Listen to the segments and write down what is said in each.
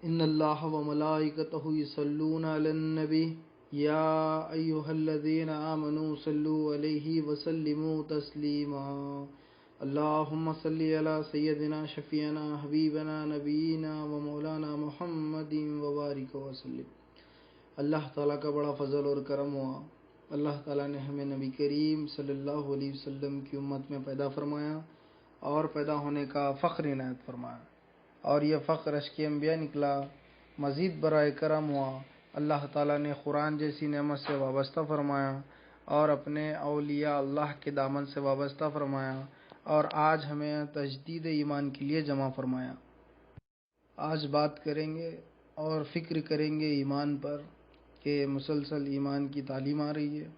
ان اللہ و ملائکتہ یصلون علی النبی یا ایہا الذین آمنوا صلوا علیہ وسلموا تسلیما اللہم صلی علی سیدنا شفیعنا حبیبنا نبینا و مولانا محمد وبارک وسلم۔ اللہ تعالیٰ کا بڑا فضل اور کرم ہوا، اللہ تعالیٰ نے ہمیں نبی کریم صلی اللہ علیہ وسلم کی امت میں پیدا فرمایا اور پیدا ہونے کا فخر عنایت فرمایا، اور یہ فخر اشک انبیاء نکلا۔ مزید برائے کرم ہوا، اللہ تعالیٰ نے قرآن جیسی نعمت سے وابستہ فرمایا اور اپنے اولیاء اللہ کے دامن سے وابستہ فرمایا، اور آج ہمیں تجدید ایمان کے لیے جمع فرمایا۔ آج بات کریں گے اور فکر کریں گے ایمان پر کہ مسلسل ایمان کی تعلیم آ رہی ہے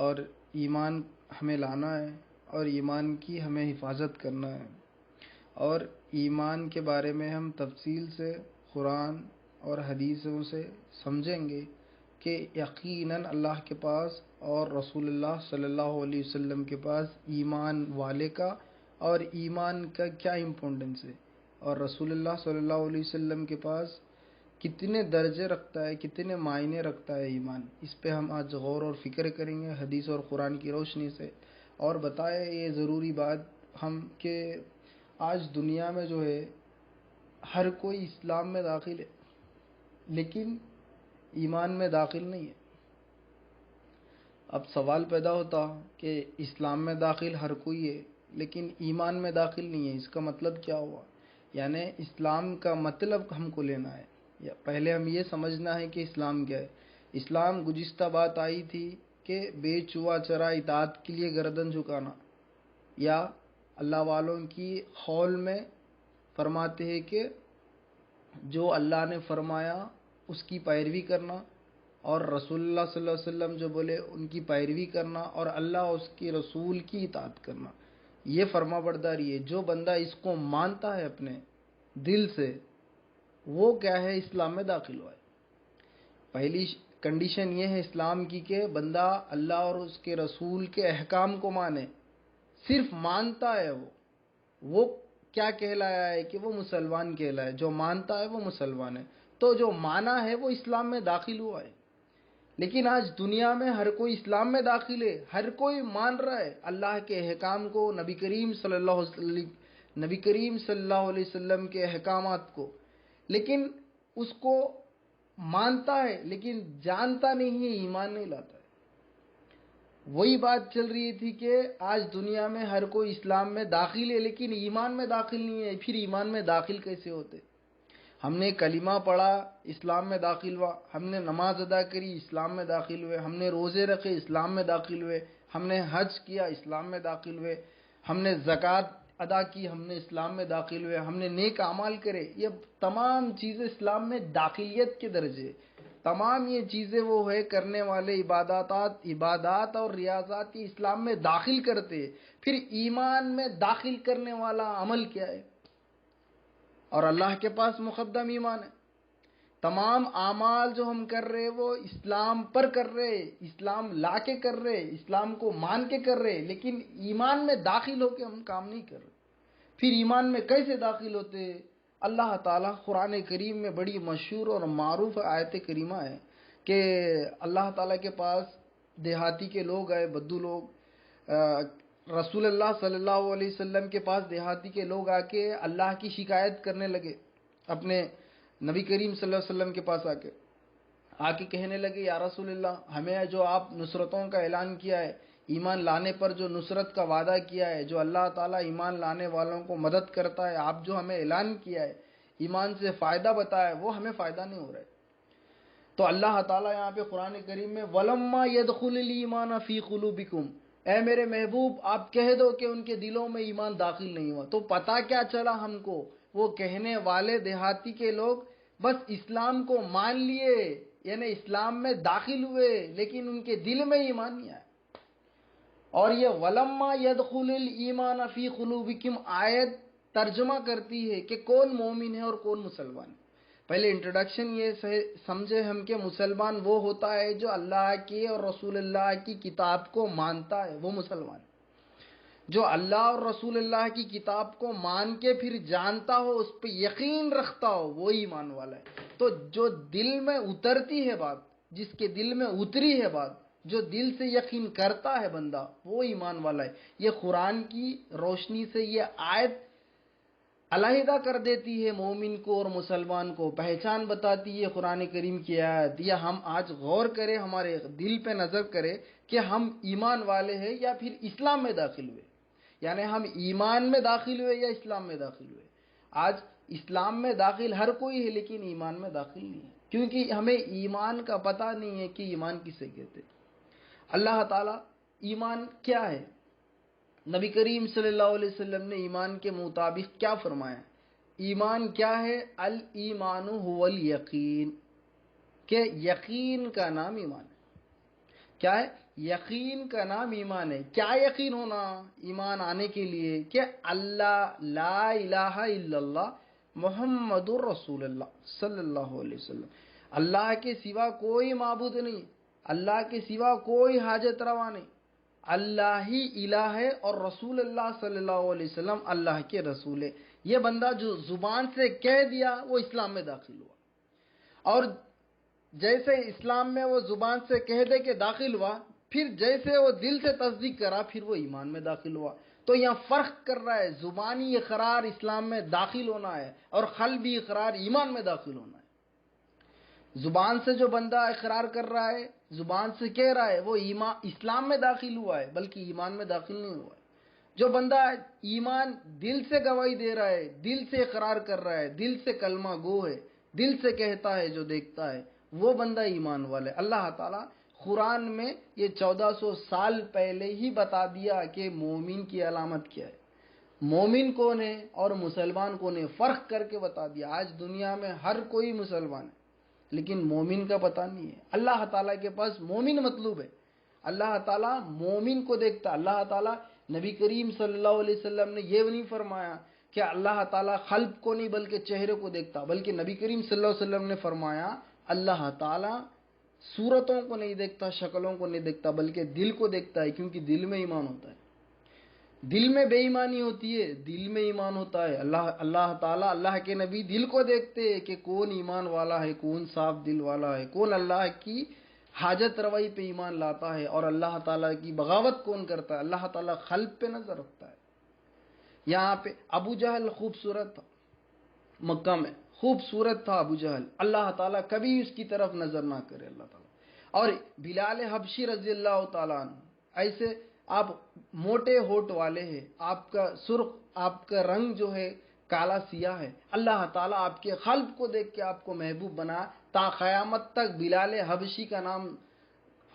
اور ایمان ہمیں لانا ہے اور ایمان کی ہمیں حفاظت کرنا ہے، اور ایمان کے بارے میں ہم تفصیل سے قرآن اور حدیثوں سے سمجھیں گے کہ یقیناً اللہ کے پاس اور رسول اللہ صلی اللہ علیہ وسلم کے پاس ایمان والے کا اور ایمان کا کیا امپورٹنس ہے، اور رسول اللہ صلی اللہ علیہ وسلم کے پاس کتنے درجے رکھتا ہے، کتنے معنی رکھتا ہے ایمان۔ اس پہ ہم آج غور اور فکر کریں گے حدیث اور قرآن کی روشنی سے، اور بتائے یہ ضروری بات ہم کہ آج دنیا میں جو ہے ہر کوئی اسلام میں داخل ہے لیکن ایمان میں داخل نہیں ہے۔ اب سوال پیدا ہوتا کہ اسلام میں داخل ہر کوئی ہے لیکن ایمان میں داخل نہیں ہے، اس کا مطلب کیا ہوا؟ یعنی اسلام کا مطلب ہم کو لینا ہے، یا پہلے ہم یہ سمجھنا ہے کہ اسلام کیا ہے۔ اسلام گزشتہ بات آئی تھی کہ بے چوا چرا اطاعت کے لیے گردن جھکانا، یا اللہ والوں کی قول میں فرماتے ہیں کہ جو اللہ نے فرمایا اس کی پیروی کرنا، اور رسول اللہ صلی اللہ علیہ وسلم جو بولے ان کی پیروی کرنا، اور اللہ اس کی رسول کی اطاعت کرنا، یہ فرما برداری ہے۔ جو بندہ اس کو مانتا ہے اپنے دل سے، وہ کیا ہے، اسلام میں داخل ہوا ہے۔ پہلی کنڈیشن یہ ہے اسلام کی کہ بندہ اللہ اور اس کے رسول کے احکام کو مانے، صرف مانتا ہے وہ کیا کہلایا ہے کہ وہ مسلمان کہلایا ہے۔ جو مانتا ہے وہ مسلمان ہے، تو جو مانا ہے وہ اسلام میں داخل ہوا ہے۔ لیکن آج دنیا میں ہر کوئی اسلام میں داخل ہے، ہر کوئی مان رہا ہے اللہ کے احکام کو، نبی کریم صلی اللہ علیہ وسلم کے احکامات کو، لیکن اس کو مانتا ہے لیکن جانتا نہیں ہے، ایمان نہیں لاتا ہے۔ وہی بات چل رہی تھی کہ آج دنیا میں ہر کوئی اسلام میں داخل ہے لیکن ایمان میں داخل نہیں ہے۔ پھر ایمان میں داخل کیسے ہوتے؟ ہم نے کلمہ پڑھا، اسلام میں داخل ہوا، ہم نے نماز ادا کری، اسلام میں داخل ہوئے، ہم نے روزے رکھے، اسلام میں داخل ہوئے، ہم نے حج کیا، اسلام میں داخل ہوئے، ہم نے زکوٰۃ ادا کی، ہم نے اسلام میں داخل ہوئے، ہم نے نیک اعمال کرے۔ یہ تمام چیزیں اسلام میں داخلیت کے درجے، تمام یہ چیزیں وہ ہے کرنے والے عبادات اور ریاضات یہ اسلام میں داخل کرتے۔ پھر ایمان میں داخل کرنے والا عمل کیا ہے؟ اور اللہ کے پاس مقدم ایمان ہے۔ تمام اعمال جو ہم کر رہے وہ اسلام پر کر رہے، اسلام لا کے کر رہے، اسلام کو مان کے کر رہے، لیکن ایمان میں داخل ہو کے ہم کام نہیں کر رہے۔ پھر ایمان میں کیسے داخل ہوتے؟ اللہ تعالیٰ قرآن کریم میں بڑی مشہور اور معروف آیت کریمہ ہے کہ اللہ تعالیٰ کے پاس دیہاتی کے لوگ آئے، بدو لوگ، رسول اللہ صلی اللہ علیہ وسلم کے پاس دیہاتی کے لوگ آ کے اللہ کی شکایت کرنے لگے، اپنے نبی کریم صلی اللہ علیہ وسلم کے پاس آ کے کہنے لگے یا رسول اللہ، ہمیں جو آپ نصرتوں کا اعلان کیا ہے، ایمان لانے پر جو نصرت کا وعدہ کیا ہے، جو اللہ تعالیٰ ایمان لانے والوں کو مدد کرتا ہے، آپ جو ہمیں اعلان کیا ہے، ایمان سے فائدہ بتایا ہے، وہ ہمیں فائدہ نہیں ہو رہا ہے۔ تو اللہ تعالیٰ یہاں پہ قرآن کریم میں وَلَمَّا يَدْخُلِ الْإِيمَانَ فِي قُلُوبِكُمْ، اے میرے محبوب آپ کہہ دو کہ ان کے دلوں میں ایمان داخل نہیں ہوا۔ تو پتہ کیا چلا ہم کو؟ وہ کہنے والے دیہاتی کے لوگ بس اسلام کو مان لیے، یعنی اسلام میں داخل ہوئے لیکن ان کے دل میں ایمان نہیں آیا۔ اور یہ وَلَمَّا يَدْخُلِ الْإِيمَانَ فِي قُلُوبِكُمْ آیت ترجمہ کرتی ہے کہ کون مومن ہے اور کون مسلمان ہے۔ پہلے انٹروڈکشن یہ سمجھے ہم کہ مسلمان وہ ہوتا ہے جو اللہ کی اور رسول اللہ کی کتاب کو مانتا ہے، وہ مسلمان ہے۔ جو اللہ اور رسول اللہ کی کتاب کو مان کے پھر جانتا ہو، اس پہ یقین رکھتا ہو، وہ ایمان والا ہے۔ تو جو دل میں اترتی ہے بات، جس کے دل میں اتری ہے بات، جو دل سے یقین کرتا ہے بندہ، وہ ایمان والا ہے۔ یہ قرآن کی روشنی سے یہ آیت علیحدہ کر دیتی ہے مومن کو اور مسلمان کو، پہچان بتاتی ہے قرآن کریم کی آیت۔ یا ہم آج غور کریں، ہمارے دل پہ نظر کریں کہ ہم ایمان والے ہیں یا پھر اسلام میں داخل ہوئے، یعنی ہم ایمان میں داخل ہوئے یا اسلام میں داخل ہوئے۔ آج اسلام میں داخل ہر کوئی ہے لیکن ایمان میں داخل نہیں ہے، کیونکہ ہمیں ایمان کا پتہ نہیں ہے کہ ایمان کسے کہتے۔ اللہ تعالیٰ ایمان کیا ہے؟ نبی کریم صلی اللہ علیہ وسلم نے ایمان کے مطابق کیا فرمایا؟ ایمان کیا ہے؟ الایمان هو الیقین، کہ یقین کا نام ایمان ہے۔ کیا ہے؟ یقین کا نام ایمان ہے۔ کیا یقین ہونا ایمان آنے کے لیے؟ کہ اللہ لا الہ الا اللہ محمد الرسول اللہ صلی اللہ علیہ وسلم، اللہ کے سوا کوئی معبود نہیں، اللہ کے سوا کوئی حاجت روا نہیں، اللہ ہی الہ ہے اور رسول اللہ صلی اللہ علیہ وسلم اللہ کے رسول ہے۔ یہ بندہ جو زبان سے کہہ دیا وہ اسلام میں داخل ہوا، اور جیسے اسلام میں وہ زبان سے کہہ دے کہ داخل ہوا، پھر جیسے وہ دل سے تصدیق کرا پھر وہ ایمان میں داخل ہوا۔ تو یہاں فرق کر رہا ہے، زبانی اقرار اسلام میں داخل ہونا ہے اور قلبی اقرار ایمان میں داخل ہونا ہے۔ زبان سے جو بندہ اقرار کر رہا ہے، زبان سے کہہ رہا ہے، وہ ایمان اسلام میں داخل ہوا ہے بلکہ ایمان میں داخل نہیں ہوا ہے۔ جو بندہ ایمان دل سے گواہی دے رہا ہے، دل سے اقرار کر رہا ہے، دل سے کلمہ گو ہے، دل سے کہتا ہے جو دیکھتا ہے، وہ بندہ ایمان والا ہے۔ اللہ تعالیٰ قرآن میں یہ 1400 سال پہلے ہی بتا دیا کہ مومن کی علامت کیا ہے، مومن کون ہے اور مسلمان کون ہے، فرق کر کے بتا دیا۔ آج دنیا میں ہر کوئی مسلمان ہے لیکن مومن کا پتہ نہیں ہے۔ اللہ تعالیٰ کے پاس مومن مطلوب ہے، اللہ تعالیٰ مومن کو دیکھتا۔ اللہ تعالیٰ نبی کریم صلی اللہ علیہ وسلم نے یہ نہیں فرمایا کہ اللہ تعالیٰ قلب کو نہیں بلکہ چہرے کو دیکھتا، بلکہ نبی کریم صلی اللہ علیہ وسلم نے فرمایا اللہ تعالیٰ صورتوں کو نہیں دیکھتا، شکلوں کو نہیں دیکھتا، بلکہ دل کو دیکھتا ہے، کیونکہ دل میں ایمان ہوتا ہے۔ دل میں بے ایمانی ہوتی ہے، دل میں ایمان ہوتا ہے۔ اللہ تعالیٰ، اللہ کے نبی دل کو دیکھتے ہیں کہ کون ایمان والا ہے، کون صاف دل والا ہے، کون اللہ کی حاجت روائی پہ ایمان لاتا ہے، اور اللہ تعالیٰ کی بغاوت کون کرتا ہے۔ اللہ تعالیٰ قلب پہ نظر رکھتا ہے۔ یہاں پہ ابو جہل خوبصورت تھا، مکہ میں خوبصورت تھا ابو جہل، اللہ تعالیٰ کبھی اس کی طرف نظر نہ کرے اللہ تعالیٰ۔ اور بلال حبشی رضی اللہ تعالیٰ عنہ، ایسے آپ موٹے ہونٹ والے ہیں، آپ کا سرخ، آپ کا رنگ جو ہے کالا سیاہ ہے، اللہ تعالیٰ آپ کے قلب کو دیکھ کے آپ کو محبوب بنا، تا قیامت تک بلال حبشی کا نام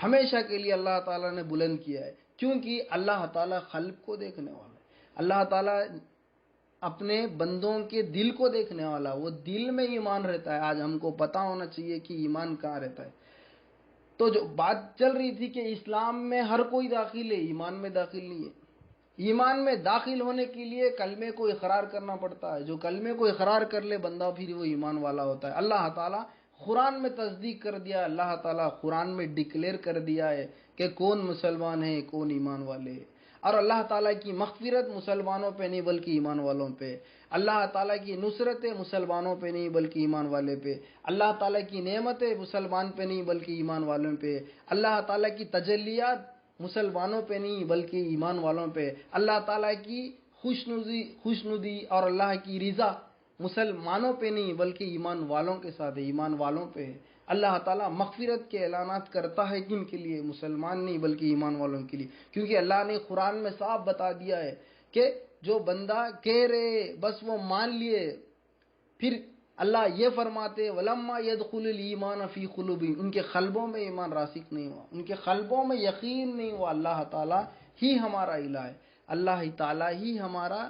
ہمیشہ کے لیے اللہ تعالیٰ نے بلند کیا ہے، کیونکہ اللہ تعالیٰ قلب کو دیکھنے والا ہے۔ اللہ تعالیٰ اپنے بندوں کے دل کو دیکھنے والا، وہ دل میں ایمان رہتا ہے۔ آج ہم کو پتہ ہونا چاہیے کہ ایمان کہاں رہتا ہے۔ تو جو بات چل رہی تھی کہ اسلام میں ہر کوئی داخل ہے، ایمان میں داخل نہیں ہے۔ ایمان میں داخل ہونے کے لیے کلمے کو اقرار کرنا پڑتا ہے، جو کلمے کو اقرار کر لے بندہ پھر وہ ایمان والا ہوتا ہے۔ اللہ تعالیٰ قرآن میں تصدیق کر دیا، اللہ تعالیٰ قرآن میں ڈکلیئر کر دیا ہے کہ کون مسلمان ہے، کون ایمان والے ہیں۔ اور اللہ تعالیٰ کی مغفرت مسلمانوں پہ نہیں بلکہ ایمان والوں پہ، اللہ تعالیٰ کی نصرتیں مسلمانوں پہ نہیں بلکہ ایمان والے پہ، اللہ تعالیٰ کی نعمتیں مسلمان پہ نہیں بلکہ ایمان والوں پہ، اللہ تعالیٰ کی تجلیات مسلمانوں پہ نہیں بلکہ ایمان والوں پہ، اللہ تعالیٰ کی خوشنودی اور اللہ کی رضا مسلمانوں پہ نہیں بلکہ ایمان والوں کے ساتھ ہے، ایمان والوں پہ ہے۔ اللہ تعالیٰ مغفرت کے اعلانات کرتا ہے کن کے لیے؟ مسلمان نہیں بلکہ ایمان والوں کے لیے، کیونکہ اللہ نے قرآن میں صاف بتا دیا ہے کہ جو بندہ کہہ رہے بس وہ مان لیے، پھر اللہ یہ فرماتے وَلَمَّا يَدْخُلُ الْإِيمَانَ فِي قُلُوبِهِمْ، ان کے قلبوں میں ایمان راسخ نہیں ہوا، ان کے قلبوں میں یقین نہیں ہوا اللہ تعالیٰ ہی ہمارا الہ ہے، اللہ تعالیٰ ہی ہمارا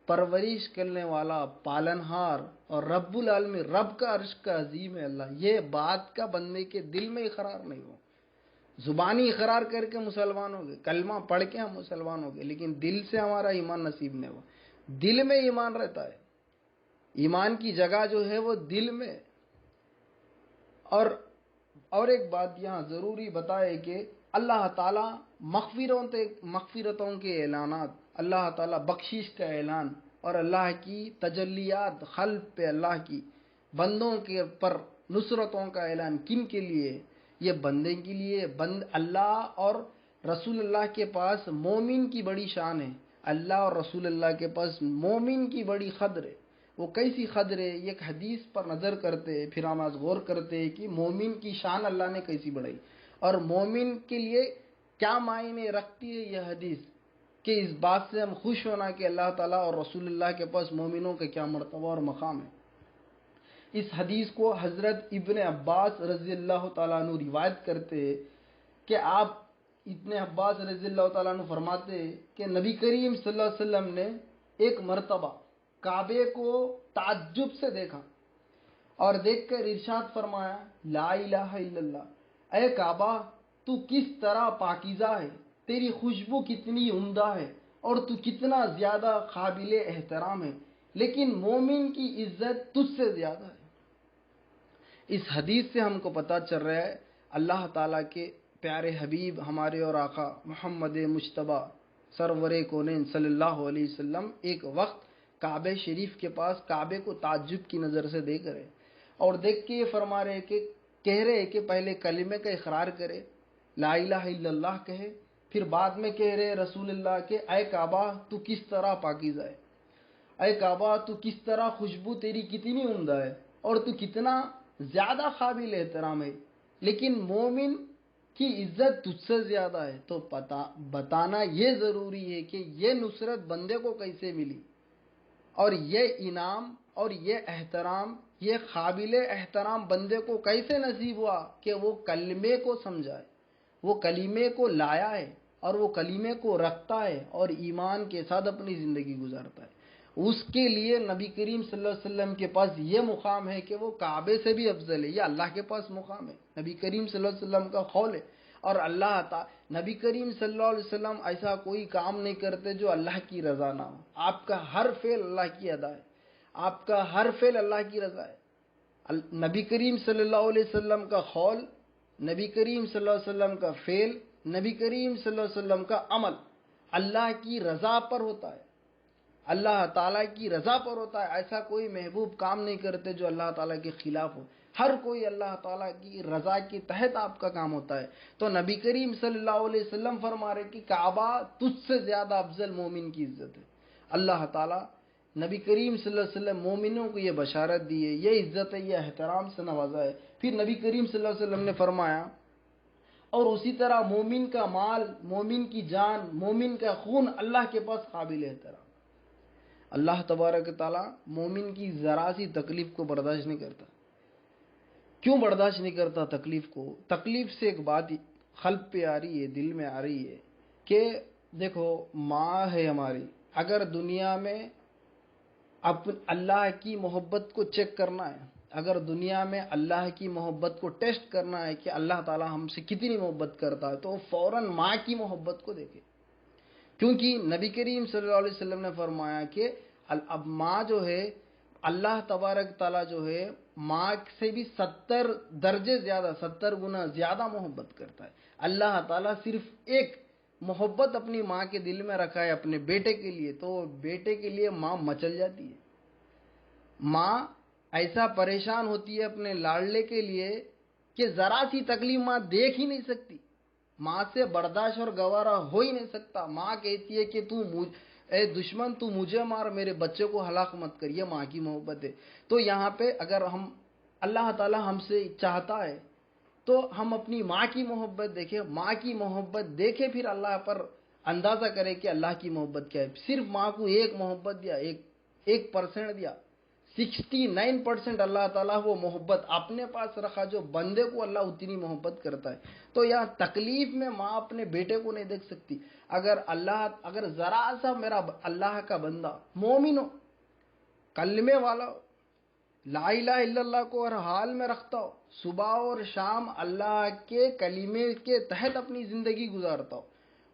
پرورش کرنے والا، پالنہار اور رب العالمین، رب کا عرش کا عظیم ہے اللہ۔ یہ بات کا بندے کے دل میں اقرار نہیں ہو، زبانی اقرار کر کے مسلمان ہو گئے، کلمہ پڑھ کے ہم مسلمان ہو گئے، لیکن دل سے ہمارا ایمان نصیب نہیں ہوا۔ دل میں ایمان رہتا ہے، ایمان کی جگہ جو ہے وہ دل میں۔ اور ایک بات یہاں ضروری بتائے کہ اللہ تعالیٰ مغفرتوں کے اعلانات، اللہ تعالیٰ بخشش کا اعلان اور اللہ کی تجلیات خلق پہ اللہ کی بندوں کے پر نصرتوں کا اعلان کن کے لیے؟ یہ بندے کے لیے۔ اللہ اور رسول اللہ کے پاس مومن کی بڑی شان ہے، اللہ اور رسول اللہ کے پاس مومن کی بڑی قدر ہے۔ وہ کیسی قدر ہے؟ ایک حدیث پر نظر کرتے پھر ہم آج غور کرتے ہیں کہ مومن کی شان اللہ نے کیسی بڑھائی اور مومن کے لیے کیا معنی رکھتی ہے یہ حدیث، کہ اس بات سے ہم خوش ہونا کہ اللہ تعالیٰ اور رسول اللہ کے پاس مومنوں کا کیا مرتبہ اور مقام ہے۔ اس حدیث کو حضرت ابن عباس رضی اللہ تعالیٰ عنہ روایت کرتے ہیں کہ ابن عباس رضی اللہ تعالیٰ عنہ فرماتے ہیں کہ نبی کریم صلی اللہ علیہ وسلم نے ایک مرتبہ کعبے کو تعجب سے دیکھا اور دیکھ کر ارشاد فرمایا، لا الہ الا اللہ، اے کعبہ تو کس طرح پاکیزہ ہے، تیری خوشبو کتنی عمدہ ہے اور تو کتنا زیادہ قابل احترام ہے، لیکن مومن کی عزت تجھ سے زیادہ ہے۔ اس حدیث سے ہم کو پتہ چل رہا ہے اللہ تعالیٰ کے پیارے حبیب ہمارے اور آقا محمد مجتبیٰ سرور کونین صلی اللہ علیہ وسلم ایک وقت کعبہ شریف کے پاس کعبے کو تعجب کی نظر سے دیکھ رہے اور دیکھ کے یہ فرما رہے کہ کہہ رہے کہ پہلے کلمے کا اقرار کرے، لا الہ الا اللہ کہے، پھر بعد میں کہہ رہے رسول اللہ کہ اے کعبہ تو کس طرح پاکیزہ ہے، اے کعبہ تو کس طرح خوشبو تیری کتنی عمدہ ہے اور تو کتنا زیادہ قابل احترام ہے، لیکن مومن کی عزت تجھ سے زیادہ ہے۔ تو بتانا یہ ضروری ہے کہ یہ نصرت بندے کو کیسے ملی اور یہ انعام اور یہ احترام، یہ قابل احترام بندے کو کیسے نصیب ہوا کہ وہ کلمے کو سمجھائے، وہ کلمے کو لایا ہے اور وہ کلمے کو رکھتا ہے اور ایمان کے ساتھ اپنی زندگی گزارتا ہے۔ اس کے لیے نبی کریم صلی اللہ علیہ وسلم کے پاس یہ مقام ہے کہ وہ کعبے سے بھی افضل ہے، یہ اللہ کے پاس مقام ہے، نبی کریم صلی اللہ علیہ وسلم کا قول ہے۔ اور اللہ تعالی نبی کریم صلی اللہ علیہ وسلم ایسا کوئی کام نہیں کرتے جو اللہ کی رضا نہ ہو، آپ کا ہر فعل اللہ کی ادا ہے، آپ کا ہر فعل اللہ کی رضا ہے۔ نبی کریم صلی اللہ علیہ وسلم کا قول، نبی کریم صلی اللہ علیہ وسلم کا فعل، نبی کریم صلی اللہ علیہ وسلم کا عمل اللہ کی رضا پر ہوتا ہے، اللہ تعالیٰ کی رضا پر ہوتا ہے۔ ایسا کوئی محبوب کام نہیں کرتے جو اللہ تعالیٰ کے خلاف ہو، ہر کوئی اللہ تعالیٰ کی رضا کے تحت آپ کا کام ہوتا ہے۔ تو نبی کریم صلی اللہ علیہ وسلم فرما رہے کہ کعبہ تجھ سے زیادہ افضل مومن کی عزت ہے۔ اللہ تعالیٰ نبی کریم صلی اللہ علیہ وسلم مومنوں کو یہ بشارت دی ہے، یہ عزت ہے، یہ احترام سے نوازا ہے۔ پھر نبی کریم صلی اللہ علیہ وسلم نے فرمایا اور اسی طرح مومن کا مال، مومن کی جان، مومن کا خون اللہ کے پاس قابل احترام۔ اللہ تبارک تعالیٰ مومن کی ذرا سی تکلیف کو برداشت نہیں کرتا۔ کیوں برداشت نہیں کرتا تکلیف کو؟ تکلیف سے ایک بات قلب پہ آ رہی ہے، دل میں آ رہی ہے کہ دیکھو ماں ہے ہماری، اگر دنیا میں اللہ کی محبت کو چیک کرنا ہے، اگر دنیا میں اللہ کی محبت کو ٹیسٹ کرنا ہے کہ اللہ تعالیٰ ہم سے کتنی محبت کرتا ہے، تو فوراً ماں کی محبت کو دیکھے، کیونکہ نبی کریم صلی اللہ علیہ وسلم نے فرمایا کہ اب ماں جو ہے اللہ تبارک تعالیٰ جو ہے ماں سے بھی 70 درجے زیادہ، 70 گنا زیادہ محبت کرتا ہے۔ اللہ تعالیٰ صرف ایک محبت اپنی ماں کے دل میں رکھا ہے اپنے بیٹے کے لیے، تو بیٹے کے لیے ماں مچل جاتی ہے، ماں ایسا پریشان ہوتی ہے اپنے لاڈلے کے لیے کہ ذرا سی تکلیف ماں دیکھ ہی نہیں سکتی، ماں سے برداشت اور گوارا ہو ہی نہیں سکتا۔ ماں کہتی ہے کہ اے دشمن تو مجھے مار، میرے بچے کو ہلاک مت کر، یہ ماں کی محبت ہے۔ تو یہاں پہ اگر اللہ تعالیٰ ہم سے چاہتا ہے تو ہم اپنی ماں کی محبت دیکھیں، ماں کی محبت دیکھیں، پھر اللہ پر اندازہ کرے کہ اللہ کی محبت کیا ہے۔ صرف ماں کو ایک محبت دیا، 1% دیا، 69% اللہ تعالیٰ وہ محبت اپنے پاس رکھا جو بندے کو اللہ اتنی محبت کرتا ہے۔ تو یہاں تکلیف میں ماں اپنے بیٹے کو نہیں دیکھ سکتی۔ اگر ذرا سا میرا اللہ کا بندہ مومن ہو، کلمے والا ہو، لا الہ الا اللہ کو ہر حال میں رکھتا ہو، صبح اور شام اللہ کے کلمے کے تحت اپنی زندگی گزارتا ہو،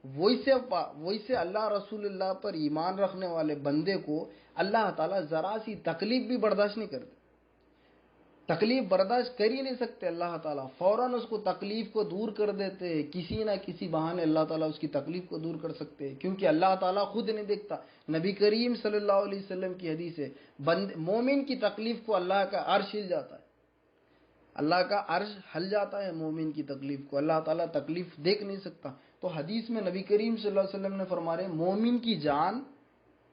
ویسے اللہ رسول اللہ پر ایمان رکھنے والے بندے کو اللہ تعالیٰ ذرا سی تکلیف بھی برداشت نہیں کرتے۔ تکلیف برداشت کر ہی نہیں سکتے اللہ تعالیٰ، فوراً اس کو تکلیف کو دور کر دیتے ہیں، کسی نہ کسی بہانے اللہ تعالیٰ اس کی تکلیف کو دور کر سکتے ہیں، کیونکہ اللہ تعالیٰ خود نہیں دیکھتا۔ نبی کریم صلی اللہ علیہ وسلم کی حدیث ہے، مومن کی تکلیف کو اللہ کا عرش ہل جاتا ہے، اللہ کا عرش ہل جاتا ہے مومن کی تکلیف کو، اللہ تعالیٰ تکلیف دیکھ نہیں سکتا۔ تو حدیث میں نبی کریم صلی اللہ علیہ وسلم نے فرمایا، مومن کی جان،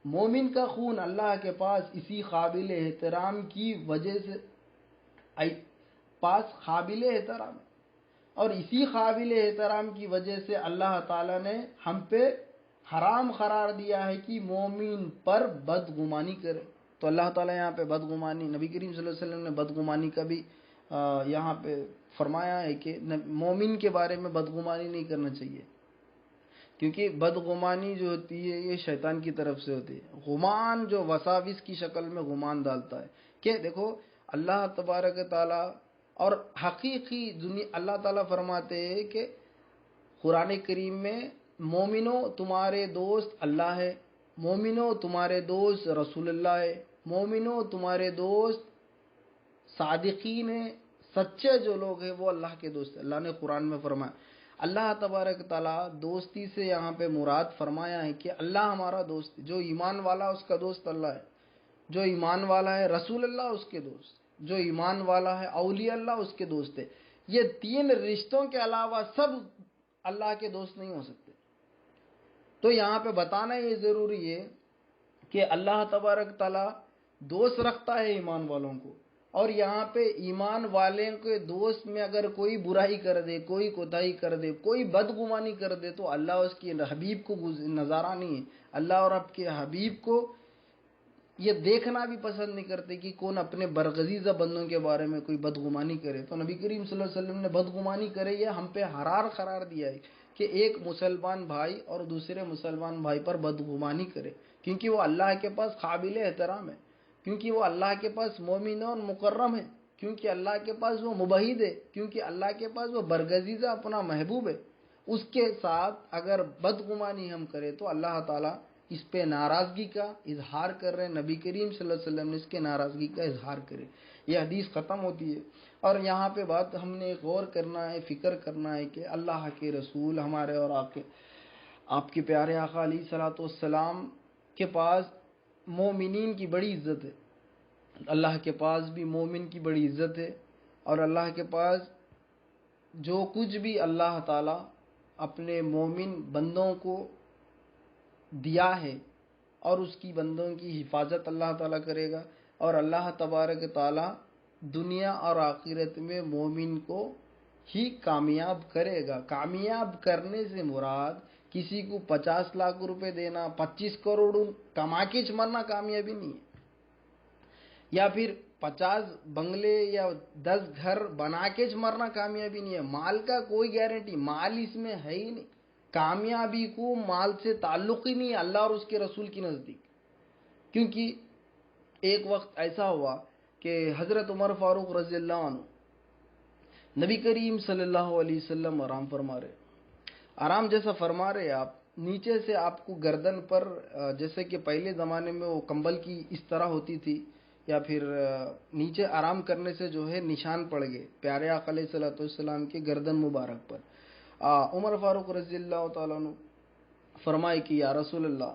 مومن کا خون اللہ کے پاس اسی قابل احترام کی وجہ سے قابل احترام ہے، اور اسی قابل احترام کی وجہ سے اللہ تعالیٰ نے ہم پہ حرام قرار دیا ہے کہ مومن پر بدگمانی کرے۔ تو اللہ تعالیٰ یہاں پہ بدگمانی، نبی کریم صلی اللہ علیہ وسلم نے بدگمانی کا بھی یہاں پہ فرمایا ہے کہ مومن کے بارے میں بدگمانی نہیں کرنا چاہیے، کیونکہ بدگمانی جو ہوتی ہے یہ شیطان کی طرف سے ہوتی ہے، گمان جو وساوس کی شکل میں گمان ڈالتا ہے کہ دیکھو اللہ تبارک تعالیٰ اور حقیقی دنیا، اللہ تعالیٰ فرماتے ہیں کہ قرآن کریم میں مومنو تمہارے دوست اللہ ہے، مومنو تمہارے دوست رسول اللہ ہے، مومنو تمہارے دوست صادقین ہیں، سچے جو لوگ ہیں وہ اللہ کے دوست ہیں، اللہ نے قرآن میں فرمایا۔ اللہ تبارک تعالیٰ دوستی سے یہاں پہ مراد فرمایا ہے کہ اللہ ہمارا دوست ہے، جو ایمان والا اس کا دوست اللہ ہے، جو ایمان والا ہے رسول اللہ اس کے دوست، جو ایمان والا ہے اولیاء اللہ اس کے دوست ہے۔ یہ تین رشتوں کے علاوہ سب اللہ کے دوست نہیں ہو سکتے۔ تو یہاں پہ بتانا یہ ضروری ہے کہ اللہ تبارک تعالیٰ دوست رکھتا ہے ایمان والوں کو، اور یہاں پہ ایمان والے کے دوست میں اگر کوئی برائی کر دے، کوئی کوتاہی کر دے، کوئی بدگمانی کر دے تو اللہ اس کے حبیب کو نظارہ نہیں ہے، اللہ اور آپ کے حبیب کو یہ دیکھنا بھی پسند نہیں کرتے کہ کون اپنے برگزیدہ بندوں کے بارے میں کوئی بدگمانی کرے۔ تو نبی کریم صلی اللہ علیہ وسلم نے بدگمانی کرے یہ ہم پہ حرام قرار دیا ہے کہ ایک مسلمان بھائی اور دوسرے مسلمان بھائی پر بدگمانی کرے، کیونکہ وہ اللہ کے پاس قابل احترام ہے، کیونکہ وہ اللہ کے پاس مومن اور مکرم ہے، کیونکہ اللہ کے پاس وہ مبہد ہے، کیونکہ اللہ کے پاس وہ برگزیدہ اپنا محبوب ہے۔ اس کے ساتھ اگر بدگمانی ہم کریں تو اللہ تعالیٰ اس پہ ناراضگی کا اظہار کر رہے ہیں، نبی کریم صلی اللہ علیہ وسلم نے اس کے ناراضگی کا اظہار کرے۔ یہ حدیث ختم ہوتی ہے، اور یہاں پہ بات ہم نے غور کرنا ہے، فکر کرنا ہے کہ اللہ کے رسول ہمارے اور آپ کے پیارے آقا علیہ الصلوۃ والسلام کے پاس مومنین کی بڑی عزت ہے، اللہ کے پاس بھی مومن کی بڑی عزت ہے، اور اللہ کے پاس جو کچھ بھی اللہ تعالیٰ اپنے مومن بندوں کو دیا ہے اور اس کی بندوں کی حفاظت اللہ تعالیٰ کرے گا، اور اللہ تبارک تعالیٰ دنیا اور آخرت میں مومن کو ہی کامیاب کرے گا۔ کامیاب کرنے سے مراد کسی کو 50 لاکھ روپے دینا، 25 کروڑ کما کے مرنا کامیابی نہیں ہے، یا پھر 50 بنگلے یا 10 گھر بنا کے مرنا کامیابی نہیں ہے۔ مال کا کوئی گارنٹی، مال اس میں ہے ہی نہیں، کامیابی کو مال سے تعلق ہی نہیں ہے اللہ اور اس کے رسول کی نزدیک۔ کیونکہ ایک وقت ایسا ہوا کہ حضرت عمر فاروق رضی اللہ عنہ نبی کریم صلی اللہ علیہ وسلم آرام فرما رہے، آرام جیسا فرما رہے آپ، نیچے سے آپ کو گردن پر جیسے کہ پہلے زمانے میں وہ کمبل کی اس طرح ہوتی تھی، یا پھر نیچے آرام کرنے سے جو ہے نشان پڑ گئے پیارے آقا علیہ الصلوۃ والسلام کے گردن مبارک پر۔ عمر فاروق رضی اللہ تعالیٰ عنہ فرمائے کہ یا رسول اللہ،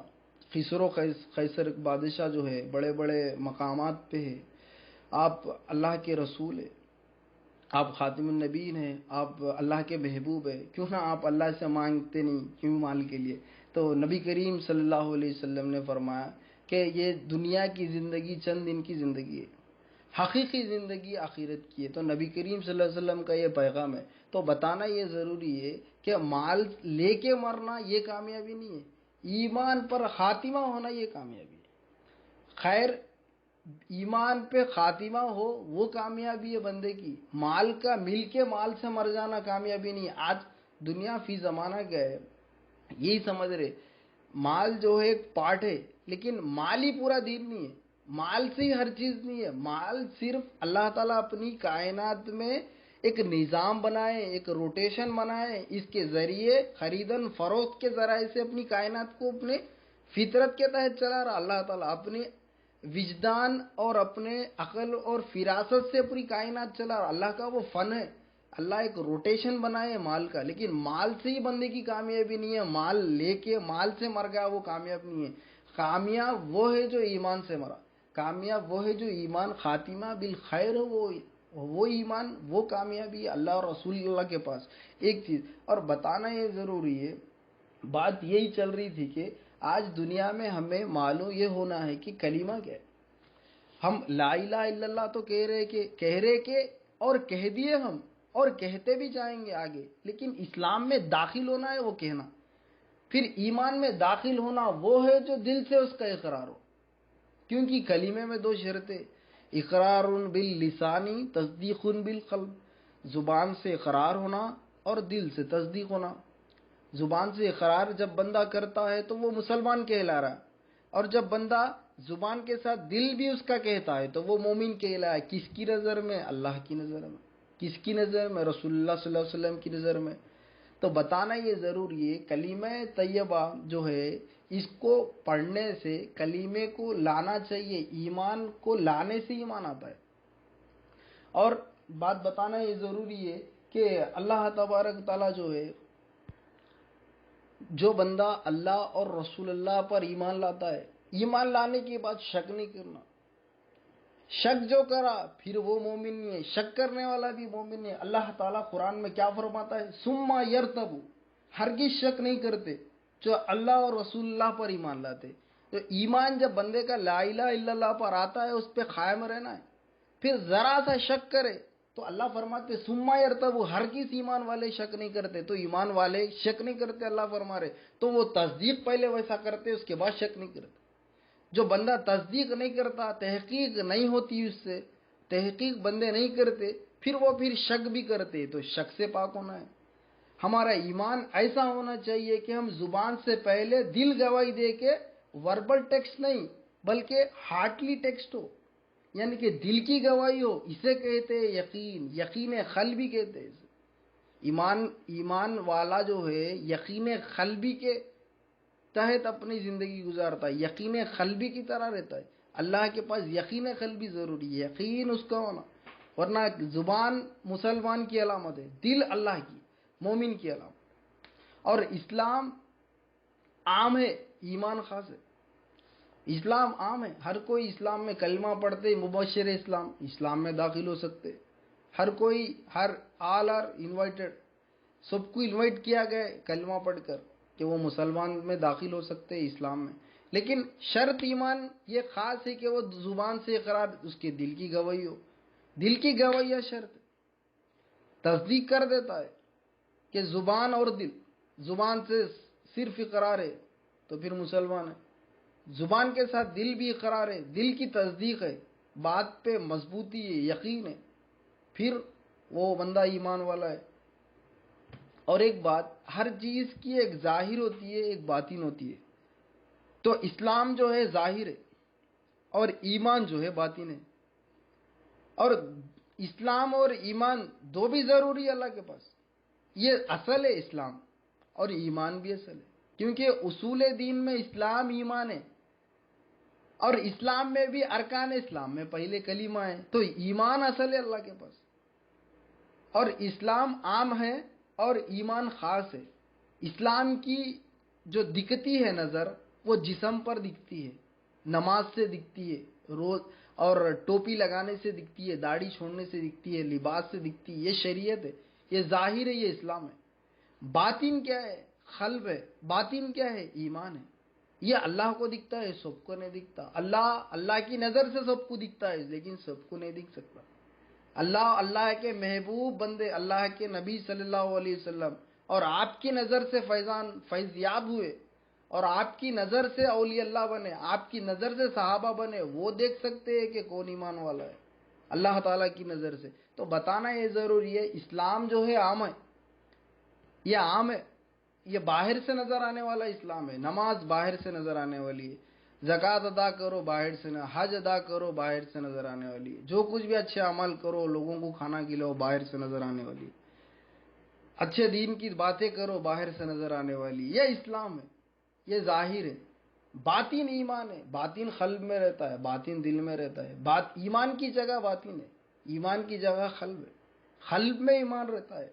خسر و قیصر بادشاہ جو ہے بڑے بڑے مقامات پہ ہے، آپ اللہ کے رسول ہیں، آپ خاتم النبیین ہیں، آپ اللہ کے محبوب ہیں، کیوں نہ آپ اللہ سے مانگتے نہیں، کیوں مال کے لیے؟ تو نبی کریم صلی اللہ علیہ وسلم نے فرمایا کہ یہ دنیا کی زندگی چند دن کی زندگی ہے، حقیقی زندگی آخرت کی ہے۔ تو نبی کریم صلی اللہ علیہ وسلم کا یہ پیغام ہے۔ تو بتانا یہ ضروری ہے کہ مال لے کے مرنا یہ کامیابی نہیں ہے، ایمان پر خاتمہ ہونا یہ کامیابی ہے۔ خیر، ایمان پہ خاتمہ ہو وہ کامیابی ہے بندے کی، مال کا مل کے مال سے مر جانا کامیابی نہیں ہے۔ آج دنیا فی زمانہ کیا ہے، یہی سمجھ رہے مال جو ہے ایک پارٹ ہے، لیکن مال ہی پورا دین نہیں ہے، مال سے ہی ہر چیز نہیں ہے۔ مال صرف اللہ تعالیٰ اپنی کائنات میں ایک نظام بنائے، ایک روٹیشن بنائے، اس کے ذریعے خریدن فروخت کے ذرائع سے اپنی کائنات کو اپنے فطرت کے تحت چلا رہا اللہ تعالیٰ، اپنے وجدان اور اپنے عقل اور فراست سے پوری کائنات چلا رہا. اللہ کا وہ فن ہے. اللہ ایک روٹیشن بنائے مال کا، لیکن مال سے ہی بندے کی کامیابی نہیں ہے. مال لے کے مال سے مر گیا وہ کامیاب نہیں ہے. کامیاب وہ ہے جو ایمان سے مرا. کامیاب وہ ہے جو ایمان خاتمہ بالخیر ہو. وہ ایمان وہ کامیابی ہے اللہ اور رسول اللہ کے پاس. ایک چیز اور بتانا یہ ضروری ہے، بات یہی چل رہی تھی کہ آج دنیا میں ہمیں معلوم یہ ہونا ہے کہ کلمہ کیا ہے. ہم لا الہ الا اللہ تو کہہ رہے کہ اور کہہ دیے ہم، اور کہتے بھی جائیں گے آگے، لیکن اسلام میں داخل ہونا ہے وہ کہنا. پھر ایمان میں داخل ہونا وہ ہے جو دل سے اس کا اقرار ہو. کیونکہ کلمے میں دو شرطیں، اقرار باللسانی تصدیق بالقلب. زبان سے اقرار ہونا اور دل سے تصدیق ہونا. زبان سے اقرار جب بندہ کرتا ہے تو وہ مسلمان کہلا رہا ہے، اور جب بندہ زبان کے ساتھ دل بھی اس کا کہتا ہے تو وہ مومن کہلا ہے. کس کی نظر میں؟ اللہ کی نظر میں. کس کی نظر میں؟ رسول اللہ صلی اللہ علیہ وسلم کی نظر میں. تو بتانا یہ ضروری ہے کلمہ طیبہ جو ہے اس کو پڑھنے سے کلمے کو لانا چاہیے. ایمان کو لانے سے ایمان آتا ہے. اور بات بتانا یہ ضروری ہے کہ اللہ تبارک تعالیٰ جو ہے، جو بندہ اللہ اور رسول اللہ پر ایمان لاتا ہے، ایمان لانے کے بعد شک نہیں کرنا. شک جو کرا پھر وہ مومن نہیں ہے. شک کرنے والا بھی مومن نہیں ہے. اللہ تعالیٰ قرآن میں کیا فرماتا ہے؟ ثم یرتب، ہرگز شک نہیں کرتے جو اللہ اور رسول اللہ پر ایمان لاتے. تو ایمان جب بندے کا لا الہ الا اللہ پر آتا ہے اس پہ قائم رہنا ہے. پھر ذرا سا شک کرے تو اللہ فرماتے ثم یرتب، ہرگز ایمان والے شک نہیں کرتے. تو ایمان والے شک نہیں کرتے اللہ فرما رہے، تو وہ تصدیق پہلے ویسا کرتے اس کے بعد شک نہیں کرتے. جو بندہ تصدیق نہیں کرتا، تحقیق نہیں ہوتی اس سے، تحقیق بندے نہیں کرتے، پھر شک بھی کرتے، تو شک سے پاک ہونا ہے. ہمارا ایمان ایسا ہونا چاہیے کہ ہم زبان سے پہلے دل گواہی دے کے، وربل ٹیکسٹ نہیں بلکہ ہارٹلی ٹیکسٹ ہو، یعنی کہ دل کی گواہی ہو. اسے کہتے ہیں یقین. یقین قلبی کہتے ہیں اسے. ایمان والا جو ہے یقین قلبی کے تحت اپنی زندگی گزارتا ہے، یقین قلبی کی طرح رہتا ہے. اللہ کے پاس یقین قلبی ضروری ہے، یقین اس کا ہونا. ورنہ زبان مسلمان کی علامت ہے، دل اللہ کی، مومن کی علامت. اور اسلام عام ہے، ایمان خاص ہے. اسلام عام ہے، ہر کوئی اسلام میں کلمہ پڑھتے مبشر اسلام میں داخل ہو سکتے. ہر کوئی، آل آر انوائٹڈ، سب کو انوائٹ کیا گیا ہے کلمہ پڑھ کر کہ وہ مسلمان میں داخل ہو سکتے ہیں اسلام میں. لیکن شرط ایمان یہ خاص ہے کہ وہ زبان سے اقرار، اس کے دل کی گواہی ہو. دل کی گواہی شرط تصدیق کر دیتا ہے کہ زبان اور دل، زبان سے صرف اقرار ہے تو پھر مسلمان ہے. زبان کے ساتھ دل بھی اقرار ہے، دل کی تصدیق ہے، بات پہ مضبوطی ہے، یقین ہے، پھر وہ بندہ ایمان والا ہے. اور ایک بات، ہر چیز کی ایک ظاہر ہوتی ہے ایک باطن ہوتی ہے. تو اسلام جو ہے ظاہر ہے اور ایمان جو ہے باطن ہے. اور اسلام اور ایمان دو بھی ضروری ہے اللہ کے پاس. یہ اصل ہے اسلام، اور ایمان بھی اصل ہے، کیونکہ اصول دین میں اسلام ایمان ہے. اور اسلام میں بھی ارکان اسلام میں پہلے کلمہ ہے، تو ایمان اصل ہے اللہ کے پاس. اور اسلام عام ہے اور ایمان خاص ہے. اسلام کی جو دکھتی ہے نظر وہ جسم پر دکھتی ہے، نماز سے دکھتی ہے، روز اور ٹوپی لگانے سے دکھتی ہے، داڑھی چھوڑنے سے دکھتی ہے، لباس سے دکھتی ہے. یہ شریعت ہے، یہ ظاہر ہے، یہ اسلام ہے. باطن کیا ہے؟ قلب ہے. باطن کیا ہے؟ ایمان ہے. یہ اللہ کو دکھتا ہے، سب کو نہیں دکھتا. اللہ کی نظر سے سب کو دکھتا ہے لیکن سب کو نہیں دکھ سکتا. اللہ کے محبوب بندے، اللہ کے نبی صلی اللہ علیہ وسلم، اور آپ کی نظر سے فیض یاب ہوئے، اور آپ کی نظر سے اولیاء اللہ بنے، آپ کی نظر سے صحابہ بنے، وہ دیکھ سکتے ہیں کہ کون ایمان والا ہے اللہ تعالیٰ کی نظر سے. تو بتانا یہ ضروری ہے اسلام جو ہے عام ہے، یہ عام ہے، یہ باہر سے نظر آنے والا اسلام ہے. نماز باہر سے نظر آنے والی ہے، زکوٰۃ ادا کرو باہر سے، حج ادا کرو باہر سے نظر آنے والی ہے، جو کچھ بھی اچھے عمل کرو، لوگوں کو کھانا کھلاؤ باہر سے نظر آنے والی ہے، اچھے دین کی باتیں کرو باہر سے نظر آنے والی. یہ اسلام ہے، یہ ظاہر ہے. باطن ایمان ہے، باطن قلب میں رہتا ہے، باطن دل میں رہتا ہے، ایمان کی جگہ باطن ہے، ایمان کی جگہ قلب ہے، قلب میں ایمان رہتا ہے۔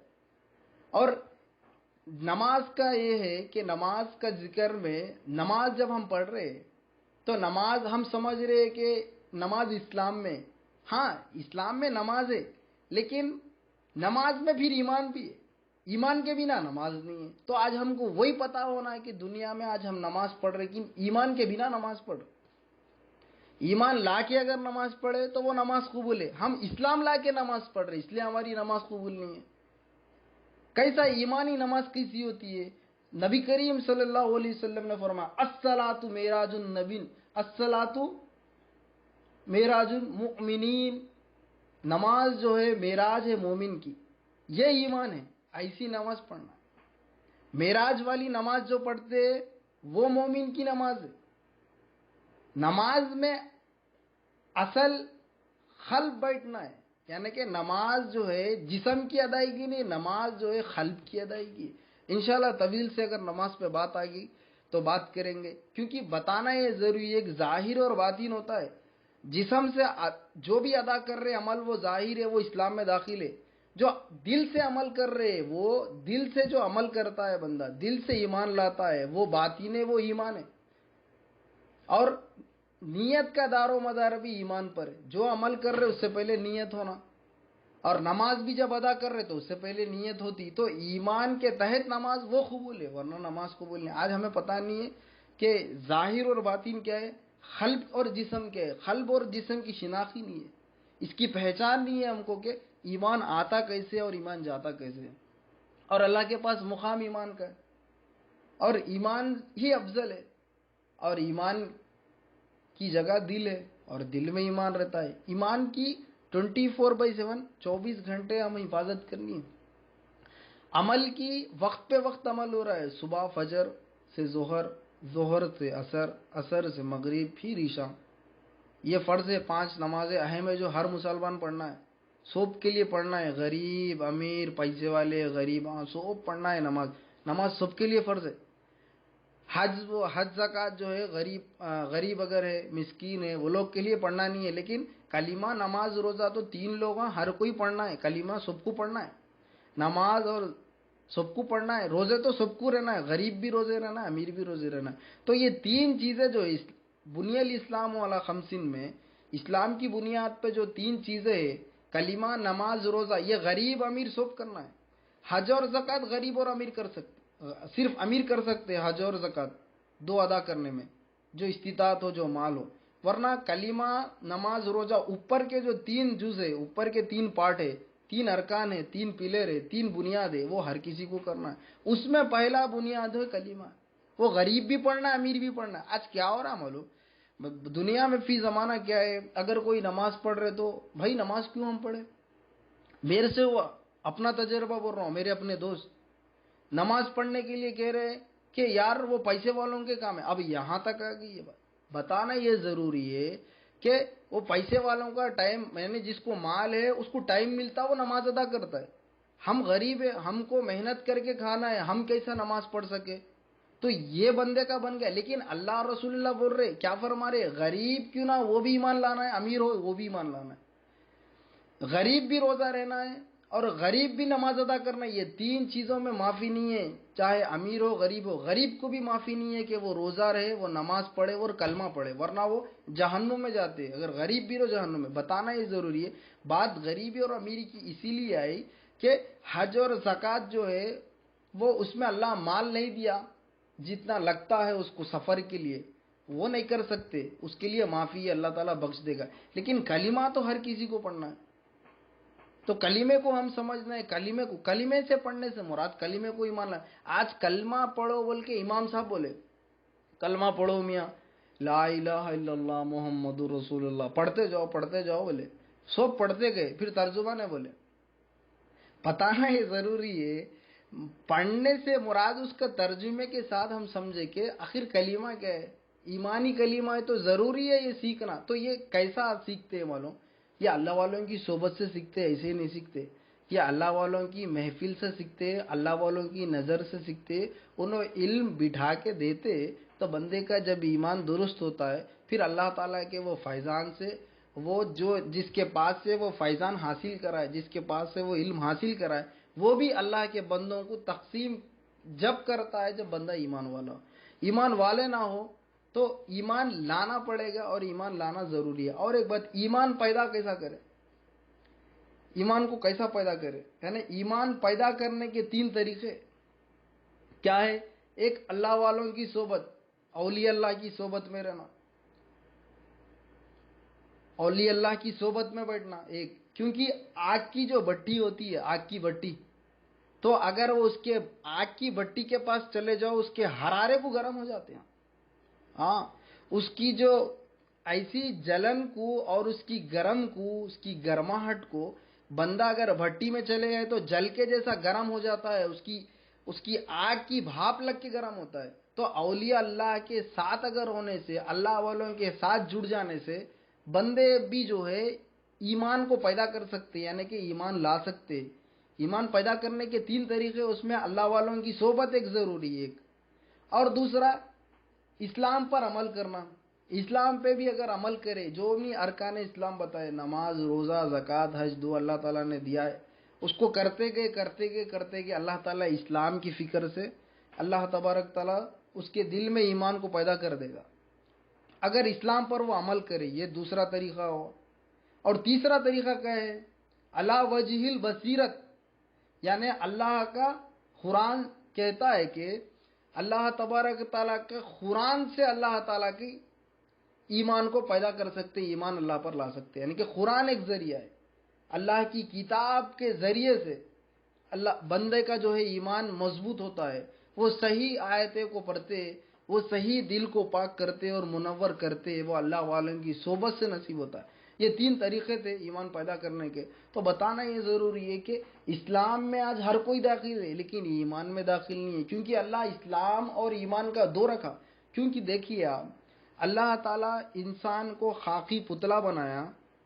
اور نماز کا یہ ہے کہ نماز کا ذکر میں، نماز جب ہم پڑھ رہے ہیں تو نماز ہم سمجھ رہے ہیں کہ نماز اسلام میں، ہاں اسلام میں نماز ہے، لیکن نماز میں پھر ایمان بھی ہے، ایمان کے بنا نماز نہیں ہے۔ تو آج ہم کو وہی پتا ہونا ہے کہ دنیا میں آج ہم نماز پڑھ رہے لیکن ایمان کے بنا نماز پڑھ رہے۔ ایمان لا کے اگر نماز پڑھے تو وہ نماز قبول ہے، ہم اسلام لا کے نماز پڑھ رہے اس لیے ہماری نماز قبول نہیں ہے۔ کیسا ایمانی نماز کیسی ہوتی ہے؟ نبی کریم صلی اللہ علیہ وسلم نے فرمایا الصلاۃ معراج النبی، الصلاۃ معراج المؤمنین، نماز جو ہے معراج ہے مومن کی، یہ ایمان ہے، ایسی نماز پڑھنا۔ معراج والی نماز جو پڑھتے وہ مومن کی نماز ہے۔ نماز میں اصل قلب بیٹھنا ہے، یعنی کہ نماز جو ہے جسم کی ادائیگی نہیں، نماز جو ہے قلب کی ادائیگی ہے۔ انشاءاللہ طویل سے اگر نماز پہ بات آ گئی تو بات کریں گے، کیونکہ بتانا یہ ضروری ہے، ایک ظاہر اور باطن ہوتا ہے۔ جسم سے جو بھی ادا کر رہے عمل وہ ظاہر ہے، وہ اسلام میں داخل ہے۔ جو دل سے عمل کر رہے، وہ دل سے جو عمل کرتا ہے بندہ، دل سے ایمان لاتا ہے، وہ باطن ہے، وہ ایمان ہے۔ اور نیت کا دار و مدار بھی ایمان پر ہے، جو عمل کر رہے اس سے پہلے نیت ہونا، اور نماز بھی جب ادا کر رہے تو اس سے پہلے نیت ہوتی، تو ایمان کے تحت نماز وہ قبول ہے، ورنہ نماز قبول نہیں۔ آج ہمیں پتہ نہیں ہے کہ ظاہر اور باطن کیا ہے، قلب اور جسم کیا ہے، قلب اور جسم کی شناخت ہی نہیں ہے، اس کی پہچان نہیں ہے ہم کو کہ ایمان آتا کیسے اور ایمان جاتا کیسے۔ اور اللہ کے پاس مقام ایمان کا ہے، اور ایمان ہی افضل ہے، اور ایمان کی جگہ دل ہے، اور دل میں ایمان رہتا ہے۔ ایمان کی 24/7 24 گھنٹے ہم حفاظت کرنی ہے۔ عمل کی وقت پہ وقت عمل ہو رہا ہے، صبح فجر سے ظہر، ظہر سے عصر، عصر سے مغرب، پھر عشاء۔ یہ فرض ہے، 5 نمازیں اہم ہے جو ہر مسلمان پڑھنا ہے، سب کے لیے پڑھنا ہے، غریب امیر پیسے والے غریب، سب پڑھنا ہے نماز، نماز سب کے لیے فرض ہے۔ حج زکوٰۃ جو ہے غریب اگر ہے، مسکین ہے، وہ لوگ کے لیے پڑھنا نہیں ہے، لیکن کلمہ نماز روزہ تو 3 لوگ ہیں، ہر کوئی پڑھنا ہے، کلمہ سب کو پڑھنا ہے، نماز اور سب کو پڑھنا ہے، روزے تو سب کو رہنا ہے، غریب بھی روزے رہنا ہے، امیر بھی روزے رہنا ہے۔ تو یہ 3 چیزیں جو بنی الاسلام علی خمسین میں، اسلام کی بنیاد پہ جو 3 چیزیں ہیں، کلمہ نماز روزہ، یہ غریب امیر سب کرنا ہے۔ حج اور زکوٰۃ غریب اور امیر کر سکتے، صرف امیر کر سکتے ہیں حج اور زکوٰۃ 2 ادا کرنے میں، جو استطاعت ہو، جو مال ہو، ورنہ کلمہ نماز روزہ اوپر کے جو 3 جز ہے، اوپر کے 3 پارٹ ہے، 3 ارکان ہے، 3 پلر ہے، 3 بنیاد ہے، وہ ہر کسی کو کرنا ہے۔ اس میں پہلا بنیاد ہے کلمہ، وہ غریب بھی پڑھنا ہے، امیر بھی پڑھنا ہے۔ آج کیا ہو رہا معلوم، دنیا میں فی زمانہ کیا ہے، اگر کوئی نماز پڑھ رہے تو بھائی نماز کیوں ہم پڑھے؟ میرے سے ہوا، اپنا تجربہ بول رہا ہوں، میرے اپنے دوست نماز پڑھنے کے لیے کہہ رہے کہ یار وہ پیسے والوں کے کام ہے۔ اب یہاں تک آ گئی یہ بات، بتانا یہ ضروری ہے کہ وہ پیسے والوں کا ٹائم، یعنی جس کو مال ہے اس کو ٹائم ملتا وہ نماز ادا کرتا ہے، ہم غریب ہیں، ہم کو محنت کر کے کھانا ہے، ہم کیسا نماز پڑھ سکے؟ تو یہ بندے کا بن گیا۔ لیکن اللہ اور رسول اللہ بول رہے، کیا فرما رہے، غریب کیوں نہ وہ بھی ایمان لانا ہے، امیر ہو وہ بھی ایمان لانا ہے، غریب بھی روزہ رہنا ہے اور غریب بھی نماز ادا کرنا ہے۔ یہ 3 چیزوں میں معافی نہیں ہے، چاہے امیر ہو غریب ہو، غریب کو بھی معافی نہیں ہے کہ وہ روزہ رہے، وہ نماز پڑھے اور کلمہ پڑھے، ورنہ وہ جہنم میں جاتے ہیں۔ اگر غریب بھی ہو جہنم میں، بتانا یہ ضروری ہے۔ بات غریبی اور امیری کی اسی لیے آئی کہ حج اور زکوٰۃ جو ہے وہ اس میں اللہ مال نہیں دیا جتنا لگتا ہے اس کو سفر کے لیے، وہ نہیں کر سکتے، اس کے لیے معافی ہے، اللہ تعالیٰ بخش دے گا، لیکن کلمہ تو ہر کسی کو پڑھنا ہے۔ تو کلمے کو ہم سمجھنا ہے، کلمے سے پڑھنے سے مراد کلمے کو ایمان لانا۔ آج کلمہ پڑھو بول کے امام صاحب بولے کلمہ پڑھو میاں، لا الہ الا اللہ محمد رسول اللہ، پڑھتے جاؤ بولے، سب پڑھتے گئے، پھر ترجمہ نے بولے۔ بتانا یہ ضروری ہے، پڑھنے سے مراد اس کا ترجمے کے ساتھ ہم سمجھے کہ آخر کلمہ کیا ہے، ایمانی کلمہ ہے، تو ضروری ہے یہ سیکھنا۔ تو یہ کیسا سیکھتے ہیں معلوم، یہ اللہ والوں کی صحبت سے سیکھتے، ایسے ہی نہیں سیکھتے، یہ اللہ والوں کی محفل سے سیکھتے، اللہ والوں کی نظر سے سیکھتے، انہوں علم بٹھا کے دیتے، تو بندے کا جب ایمان درست ہوتا ہے پھر اللہ تعالیٰ کے وہ فیضان سے، وہ جو جس کے پاس سے وہ فیضان حاصل کرا ہے، جس کے پاس سے وہ علم حاصل کرا ہے، وہ بھی اللہ کے بندوں کو تقسیم جب کرتا ہے جب بندہ ایمان والا ہو۔ ایمان والے نہ ہو تو ایمان لانا پڑے گا، اور ایمان لانا ضروری ہے۔ اور ایک بات، ایمان پیدا کیسا کرے؟ ایمان کو کیسا پیدا کرے؟ یعنی ایمان پیدا کرنے کے 3 طریقے کیا ہے؟ ایک، اللہ والوں کی صحبت، اولیاء اللہ کی صحبت میں رہنا، اولیاء اللہ کی صحبت میں بیٹھنا ایک، کیونکہ آگ کی جو بھٹی ہوتی ہے، آگ کی بھٹی، تو اگر وہ اس کے آگ کی بھٹی کے پاس چلے جاؤ، اس کے حرارے کو گرم ہو جاتے ہیں۔ ہاں، اس کی جو ایسی جلن کو اور اس کی گرم کو، اس کی گرماہٹ کو بندہ اگر بھٹی میں چلے گئے تو جل کے جیسا گرم ہو جاتا ہے، اس کی آگ کی بھاپ لگ کے گرم ہوتا ہے۔ تو اولیاء اللہ کے ساتھ اگر ہونے سے، اللہ والوں کے ساتھ جڑ جانے سے بندے بھی جو ہے ایمان کو پیدا کر سکتے، یعنی کہ ایمان لا سکتے۔ ایمان پیدا کرنے کے 3 طریقے، اس میں اللہ والوں کی صحبت ایک ضروری ہے، ایک، اور دوسرا اسلام پر عمل کرنا۔ اسلام پہ بھی اگر عمل کرے، جو بھی ارکان اسلام بتائے، نماز، روزہ، زکوٰۃ، حج، دو اللہ تعالیٰ نے دیا ہے، اس کو کرتے گئے اللہ تعالیٰ اسلام کی فکر سے اللہ تبارک تعالیٰ اس کے دل میں ایمان کو پیدا کر دے گا، اگر اسلام پر وہ عمل کرے۔ یہ دوسرا طریقہ ہو۔ اور تیسرا طریقہ کیا ہے؟ علی وجہ البصیرت، یعنی اللہ کا قرآن کہتا ہے کہ اللہ تبارک تعالیٰ کے قرآن سے اللہ تعالیٰ کی ایمان کو پیدا کر سکتے، ایمان اللہ پر لا سکتے، یعنی کہ قرآن ایک ذریعہ ہے۔ اللہ کی کتاب کے ذریعے سے اللہ بندے کا جو ہے ایمان مضبوط ہوتا ہے، وہ صحیح آیتیں کو پڑھتے، وہ صحیح دل کو پاک کرتے اور منور کرتے، وہ اللہ والوں کی صحبت سے نصیب ہوتا ہے۔ یہ 3 طریقے تھے ایمان پیدا کرنے کے۔ تو بتانا یہ ضروری ہے کہ اسلام میں آج ہر کوئی داخل ہے لیکن ایمان میں داخل نہیں ہے، کیونکہ اللہ اسلام اور ایمان کا دو رکھا۔ کیونکہ دیکھیے آپ، اللہ تعالیٰ انسان کو خاکی پتلا بنایا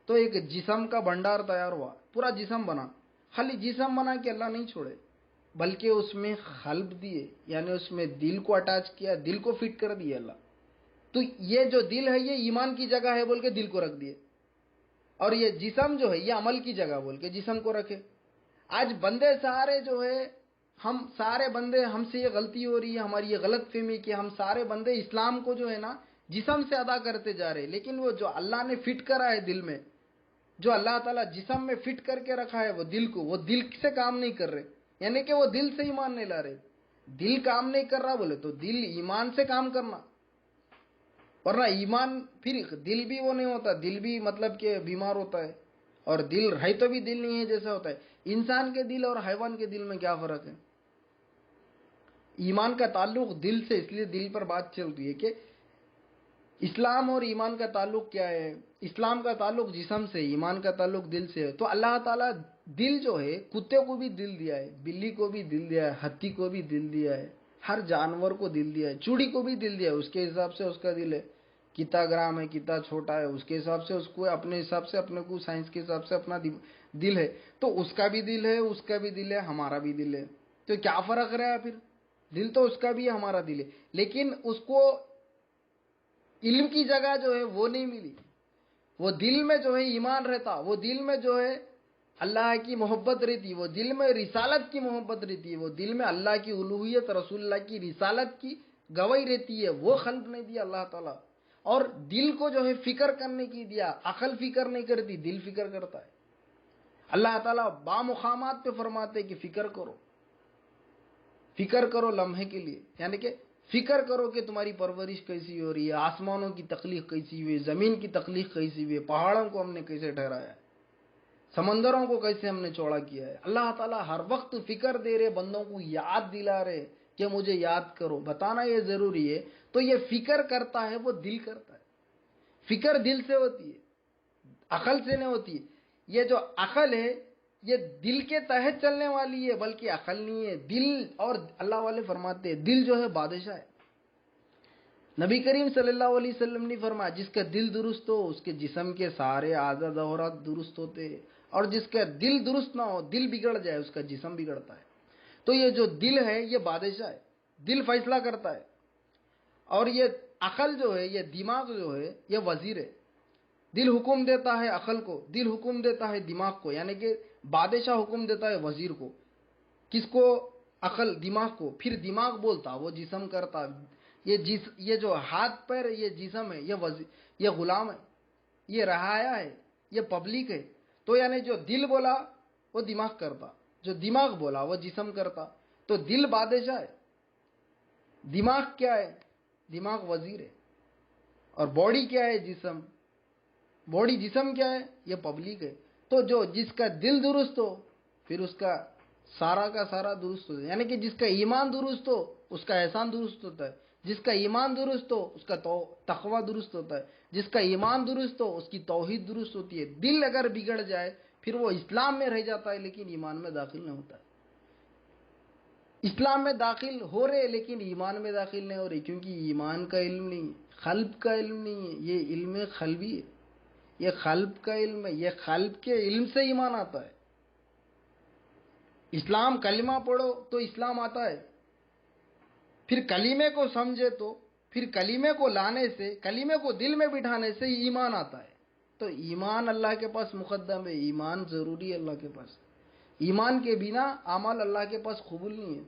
تو ایک جسم کا بھنڈار تیار ہوا، پورا جسم بنا۔ خالی جسم بنا کے اللہ نہیں چھوڑے، بلکہ اس میں قلب دیے، یعنی اس میں دل کو اٹیچ کیا، دل کو فٹ کر دیا اللہ۔ تو یہ جو دل ہے یہ ایمان کی جگہ ہے بول کے دل کو رکھ دیے، اور یہ جسم جو ہے یہ عمل کی جگہ بول کے جسم کو رکھے۔ آج بندے سارے جو ہے، ہم سارے بندے، ہم سے یہ غلطی ہو رہی ہے، ہماری یہ غلط فہمی کہ ہم سارے بندے اسلام کو جو ہے نا جسم سے ادا کرتے جا رہے، لیکن وہ جو اللہ نے فٹ کرا ہے دل میں، جو اللہ تعالیٰ جسم میں فٹ کر کے رکھا ہے وہ دل کو، وہ دل سے کام نہیں کر رہے، یعنی کہ وہ دل سے ایمان نہیں لا رہے۔ دل کام نہیں کر رہا بولے تو دل ایمان سے کام کرنا، ورنہ ایمان پھر دل بھی وہ نہیں ہوتا، دل بھی مطلب کہ بیمار ہوتا ہے، اور دل ہے تو بھی دل نہیں ہے جیسا ہوتا ہے۔ انسان کے دل اور حیوان کے دل میں کیا فرق ہے؟ ایمان کا تعلق دل سے، اس لیے دل پر بات چلتی ہے کہ اسلام اور ایمان کا تعلق کیا ہے۔ اسلام کا تعلق جسم سے، ایمان کا تعلق دل سے ہے۔ تو اللہ تعالیٰ دل جو ہے، کتے کو بھی دل دیا ہے، بلی کو بھی دل دیا ہے، ہاتھی کو بھی دل دیا ہے، ہر جانور کو دل دیا ہے، چوڑی کو بھی دل دیا ہے، اس کے حساب سے اس کا دل ہے، کتنا گرام ہے، کتنا چھوٹا ہے، اس کے حساب سے اس کو، اپنے حساب سے، اپنے کو سائنس کے حساب سے اپنا دل ہے۔ تو اس کا بھی دل ہے، اس کا بھی دل ہے، ہمارا بھی دل ہے، تو کیا فرق رہا پھر؟ دل تو اس کا بھی ہے، ہمارا دل ہے، لیکن اس کو علم کی جگہ جو ہے وہ نہیں ملی۔ وہ دل میں جو ہے ایمان رہتا، وہ دل میں جو ہے اللہ کی محبت رہتی، وہ دل میں رسالت کی محبت رہتی ہے، وہ دل میں اللہ کی الوہیت، رسول اللہ کی رسالت کی گواہی رہتی ہے، وہ قلب نہیں دیا اللہ تعالیٰ۔ اور دل کو جو ہے فکر کرنے کی دیا، عقل فکر نہیں کرتی، دل فکر کرتا ہے۔ اللہ تعالیٰ بامقامات پہ فرماتے کہ فکر کرو، فکر کرو لمحے کے لیے، یعنی کہ فکر کرو کہ تمہاری پرورش کیسی ہو رہی ہے، آسمانوں کی تخلیق کیسی ہوئی ہے، زمین کی تخلیق کیسی ہوئی ہے، پہاڑوں کو ہم نے کیسے ٹھہرایا ہے، سمندروں کو کیسے ہم نے چوڑا کیا ہے۔ اللہ تعالیٰ ہر وقت فکر دے رہے، بندوں کو یاد دلا رہے کہ مجھے یاد کرو، بتانا یہ ضروری ہے۔ تو یہ فکر کرتا ہے وہ دل کرتا ہے، فکر دل سے ہوتی ہے، عقل سے نہیں ہوتی ہے۔ یہ جو عقل ہے یہ دل کے تحت چلنے والی ہے، بلکہ عقل نہیں ہے دل۔ اور اللہ والے فرماتے ہیں دل جو ہے بادشاہ ہے۔ نبی کریم صلی اللہ علیہ وسلم نے فرمایا جس کا دل درست ہو اس کے جسم کے سارے اعضاء ظہورات درست ہوتے ہیں، اور جس کا دل درست نہ ہو، دل بگڑ جائے، اس کا جسم بگڑتا ہے۔ تو یہ جو دل ہے یہ بادشاہ ہے، دل فیصلہ کرتا ہے۔ اور یہ عقل جو ہے، یہ دماغ جو ہے، یہ وزیر ہے. دل حکم دیتا ہے عقل کو، دل حکم دیتا ہے دماغ کو، یعنی کہ بادشاہ حکم دیتا ہے وزیر کو. کس کو؟ عقل، دماغ کو. پھر دماغ بولتا، وہ جسم کرتا. یہ جو ہاتھ پیر یہ جسم ہے، یہ غلام ہے، یہ رعایا ہے، یہ پبلک ہے. تو یعنی جو دل بولا وہ دماغ کرتا، جو دماغ بولا وہ جسم کرتا. تو دل بادشاہ ہے، دماغ کیا ہے؟ دماغ وزیر ہے. اور باڈی کیا ہے؟ جسم. باڈی جسم کیا ہے؟ یہ پبلک ہے. تو جس کا دل درست ہو پھر اس کا سارا درست ہوتا ہے. یعنی کہ جس کا ایمان درست ہو اس کا احسان درست ہوتا ہے. جس کا ایمان درست ہو اس کا تقوی درست ہوتا ہے. جس کا ایمان درست ہو اس کی توحید درست ہوتی ہے. دل اگر بگڑ جائے پھر وہ اسلام میں رہ جاتا ہے لیکن ایمان میں داخل نہیں ہوتا ہے. اسلام میں داخل ہو رہے لیکن ایمان میں داخل نہیں ہو رہے، کیونکہ ایمان کا علم نہیں ہے، قلب کا علم نہیں ہے. یہ علم قلبی ہے، یہ قلب کا علم ہے. یہ قلب کے علم سے ایمان آتا ہے. اسلام کلمہ پڑھو تو اسلام آتا ہے. پھر کلمے کو سمجھے تو پھر کلمے کو لانے سے، کلمے کو دل میں بٹھانے سے ایمان آتا ہے. تو ایمان اللہ کے پاس مقدم ہے، ایمان ضروری ہے اللہ کے پاس. ایمان کے بنا عمل اللہ کے پاس قبول نہیں ہے.